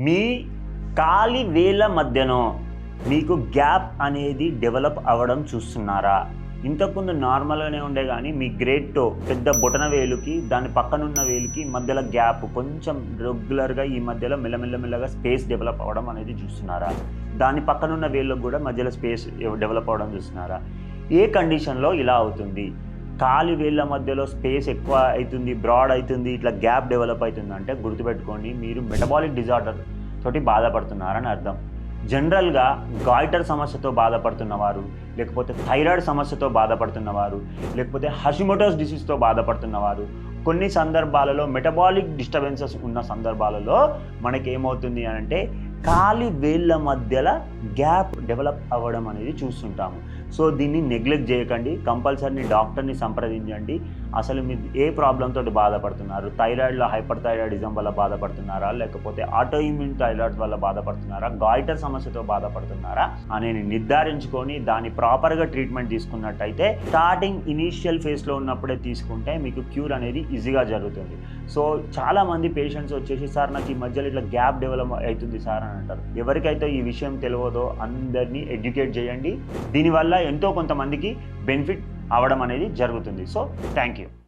మీ కాలి వేళ్ళ మధ్యలో మీకు గ్యాప్ అనేది డెవలప్ అవ్వడం చూస్తున్నారా? ఇంతకుముందు నార్మల్గానే ఉండే కానీ మీ గ్రేట్ టో పెద్ద బొటన వేలుకి దాని పక్కనున్న వేలుకి మధ్యలో గ్యాప్ కొంచెం రెగ్యులర్గా ఈ మధ్యలో మెల్లమెల్లగా స్పేస్ డెవలప్ అవ్వడం అనేది చూస్తున్నారా? దాని పక్కనున్న వేళ్ళకు కూడా మధ్యలో స్పేస్ డెవలప్ అవ్వడం చూస్తున్నారా? ఏ కండిషన్లో ఇలా అవుతుంది? కాలి వేళ్ళ మధ్యలో స్పేస్ ఎక్కువ అవుతుంది, బ్రాడ్ అవుతుంది, ఇట్లా గ్యాప్ డెవలప్ అవుతుంది అంటే గుర్తుపెట్టుకోండి, మీరు మెటబాలిక్ డిజార్డర్ తోటి బాధపడుతున్నారని అర్థం. జనరల్గా గాయిటర్ సమస్యతో బాధపడుతున్నవారు, లేకపోతే థైరాయిడ్ సమస్యతో బాధపడుతున్నవారు, లేకపోతే హషిమోటోస్ డిసీజ్తో బాధపడుతున్నవారు, కొన్ని సందర్భాలలో మెటబాలిక్ డిస్టర్బెన్సెస్ ఉన్న సందర్భాలలో మనకి ఏమవుతుంది అని అంటే కాలి వేళ్ళ మధ్యలో గ్యాప్ డెవలప్ అవ్వడం అనేది చూస్తుంటాము. సో దీన్ని నెగ్లెక్ట్ చేయకండి, కంపల్సరీ డాక్టర్ని సంప్రదించండి. అసలు మీరు ఏ ప్రాబ్లంతో బాధపడుతున్నారు? థైరాయిడ్లో హైపర్ థైరాయిడిజం వల్ల బాధపడుతున్నారా, లేకపోతే ఆటో ఇమ్యూన్ థైరాయిడ్ వల్ల బాధపడుతున్నారా, గాయిటర్ సమస్యతో బాధపడుతున్నారా అనేది నిర్ధారించుకొని దాన్ని ప్రాపర్గా ట్రీట్మెంట్ తీసుకున్నట్టయితే స్టార్టింగ్ ఇనీషియల్ ఫేజ్లో ఉన్నప్పుడే తీసుకుంటే మీకు క్యూర్ అనేది ఈజీగా జరుగుతుంది. సో చాలామంది పేషెంట్స్ వచ్చేసి సార్ నాకు ఈ మధ్యలో ఇట్లా గ్యాప్ డెవలప్ అవుతుంది సార్ అని అంటారు. ఎవరికైతే ఈ విషయం తెలియదో అందరినీ ఎడ్యుకేట్ చేయండి. దీనివల్ల ఎంతో కొంతమందికి బెనిఫిట్ అవ్వడం అనేది జరుగుతుంది. So thank you.